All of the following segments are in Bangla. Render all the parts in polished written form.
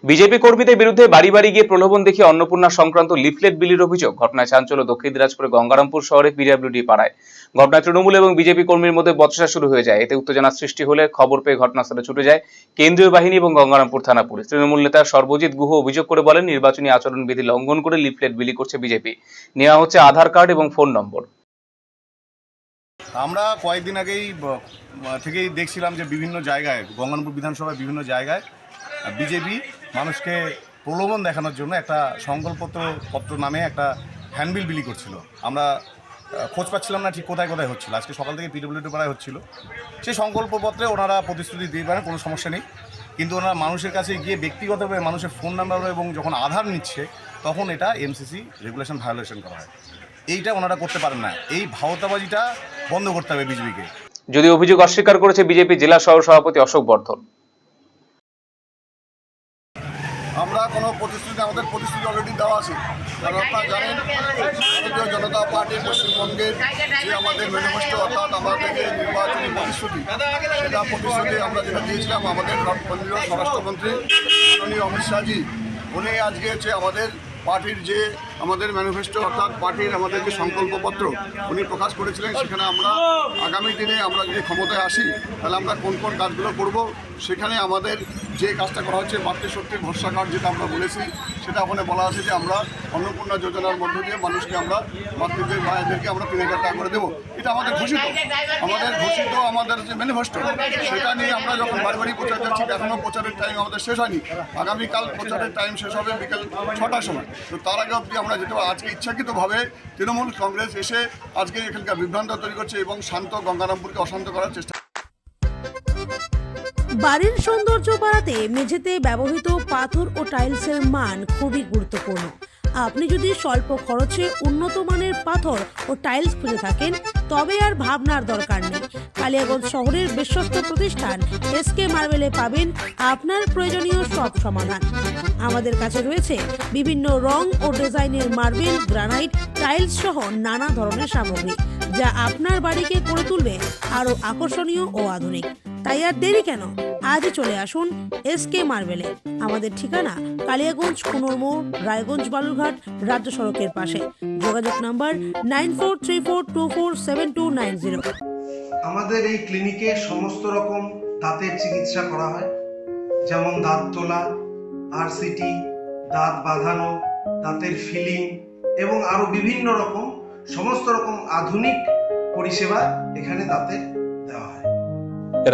বিজেপি কর্মীদের বিরুদ্ধে বাড়ি বাড়ি গিয়ে প্রলোভন দেখিয়ে অন্নপূর্ণা সংক্রান্ত লিফলেট বিলির অভিযোগ। ঘটনায় চাঞ্চল্য দক্ষিণ দিনাজপুরের গঙ্গারামপুর শহরে পিডব্লিউডি পাড়ায়। ঘটনায় তৃণমূল এবং বিজেপি কর্মীর মধ্যে বচসা শুরু হয়ে যায়। এতে উত্তেজনার সৃষ্টি হলে খবর পেয়ে ঘটনাস্থলে ছুটে যায় কেন্দ্রীয় বাহিনী এবং গঙ্গারামপুর থানা পুলিশ। তৃণমূল নেতা সর্বজিৎ গুহ অভিযোগ করে বলেন, নির্বাচনী আচরণবিধি লঙ্ঘন করে লিফলেট বিলি করছে বিজেপি। নেওয়া হচ্ছে আধার কার্ড এবং ফোন নম্বর। আমরা কয়েকদিন আগেই থেকেই দেখছিলাম যে বিভিন্ন জায়গায় গঙ্গারামপুর বিধানসভায় বিভিন্ন জায়গায় বিজেপি মানুষকে প্রলোভন দেখানোর জন্য একটা সংকল্পপত্র নামে একটা হ্যান্ডবিল বিলি করছিল। আমরা খোঁজ পাচ্ছিলাম না ঠিক কোথায় কোথায় হচ্ছিল। আজকে সকাল থেকে পিডব্লিউডি পাড়ায় হচ্ছিল। সেই সংকল্পপত্রে ওনারা প্রতিশ্রুতি দিয়ে পারেন, কোনো সমস্যা নেই, কিন্তু ওনারা মানুষের কাছে গিয়ে ব্যক্তিগতভাবে মানুষের ফোন নাম্বার এবং যখন আধার নিচ্ছে তখন এটা এমসিসি রেগুলেশন ভায়োলেশন করা হয়। এইটা ওনারা করতে পারেন না। এই ভাওতাবাজিটা বন্ধ করতে হবে বিজেপিকে। যদি অভিযোগ অস্বীকার করেছে বিজেপি জেলা সহ সভাপতি অশোক বর্ধন। আমরা কোনো প্রতিশ্রুতি, আমাদের প্রতিশ্রুতি অলরেডি দেওয়া আছে। কারণ আপনারা জানেন, ভারতীয় জনতা পার্টির পশ্চিমবঙ্গের যে আমাদের ম্যানিফেস্টো, অর্থাৎ আমাদের যে নির্বাচনী প্রতিশ্রুতি, সেটা প্রতিশ্রুতি আমরা যেটা দিয়েছিলাম আমাদের কেন্দ্রীয় স্বরাষ্ট্রমন্ত্রী মাননীয় অমিত শাহজি, উনি আজকে হচ্ছে আমাদের পার্টির যে আমাদের ম্যানিফেস্টো, অর্থাৎ পার্টির আমাদের যে সংকল্পপত্র উনি প্রকাশ করেছিলেন, সেখানে আমরা আগামী দিনে আমরা যদি ক্ষমতায় আসি তাহলে আমরা কোন কোন কাজগুলো করব, সেখানে আমাদের যে কাজটা করা হচ্ছে মাতৃশক্তির ভরসা কার্ড, যেটা আমরা বলেছি, সেটা ওখানে বলা আছে যে আমরা অন্নপূর্ণা যোজনার মধ্য দিয়ে মানুষকে আমরা মাতৃদের মায়েদেরকে আমরা ৩,০০০ টাকা করে দেবো। এটা আমাদের ঘোষিত আমাদের যে ম্যানিফেস্টো, সেটা নিয়ে আমরা যখন বাড়ি বাড়ি প্রচার যাচ্ছি, এখনও প্রচারের টাইম আমাদের শেষ হয়নি। আগামীকাল প্রচারের টাইম শেষ হবে বিকেল ৬টার সময়। তো তার আগে অবধি আমরা যেতে পারি। আজকে ইচ্ছাকৃতভাবে তৃণমূল কংগ্রেস এসে আজকে এখানকার বিভ্রান্ত তৈরি করছে এবং শান্ত গঙ্গারামপুরকে অশান্ত করার চেষ্টা। বাড়ির সৌন্দর্য বাড়াতে মেঝেতে ব্যবহৃত পাথর ও টাইলসের মান খুবই গুরুত্বপূর্ণ। আপনি যদি স্বল্প খরচে উন্নত মানের পাথর ও টাইলস খুঁজে থাকেন, তবে আর ভাবনার দরকার নেই। কালিয়াগঞ্জ শহরের বিশ্বস্ত প্রতিষ্ঠান এসকে মার্বেলে পাবেন আপনার প্রয়োজনীয় সব সমাধান। আমাদের কাছে রয়েছে বিভিন্ন রং ও ডিজাইনের মার্বেল, গ্রানাইট, টাইলস সহ নানা ধরনের সামগ্রী, যা আপনার বাড়িকে করে তুলবে আরও আকর্ষণীয় ও আধুনিক। তাই আর দেরি কেন, আজই চলে আসুন এসকে মার্বেলে। আমাদের ঠিকানা কালিয়াগঞ্জ কুনোর মোড়, রায়গঞ্জ বালুরঘাট রাজ্য সড়কের পাশে। যোগাযোগ নাম্বার 9434247290। আমাদের এই ক্লিনিকে সমস্ত রকম দাঁতের চিকিৎসা করা হয়, যেমন দাঁত তোলা, আরসিটি, দাঁত বাঁধানো, দাঁতের ফিলিং এবং আরো বিভিন্ন রকম সমস্ত রকম আধুনিক পরিষেবা এখানে দাঁতের দেওয়া হয়।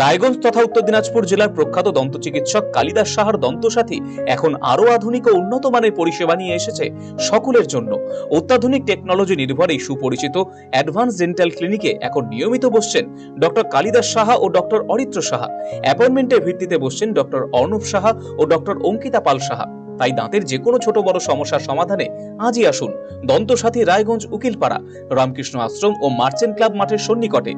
রায়গঞ্জ তথা উত্তর দিনাজপুর জেলার প্রখ্যাত দন্ত চিকিৎসক কালিদাস সাহার দন্তসাথী এখন আরো আধুনিক ও উন্নত মানের পরিষেবা নিয়ে এসেছে সকলের জন্য। অত্যাধুনিক টেকনোলজি নির্ভর এই সুপরিচিত অ্যাডভান্স ডেন্টাল ক্লিনিকে এখন নিয়মিত বসছেন ডক্টর কালিদাস সাহা ও ডক্টর অরিত্র সাহা। অ্যাপয়েন্টমেন্টের ভিত্তিতে বসছেন ডক্টর অর্ণব সাহা ও ডক্টর অঙ্কিতা পাল সাহা। তাই দাঁতের যে কোনো ছোট বড় সমস্যার সমাধানে আজই আসুন দন্তসাথী, রায়গঞ্জ উকিলপাড়া, রামকৃষ্ণ আশ্রম ও মার্চেন্ট ক্লাব মাঠের সন্নিকটে।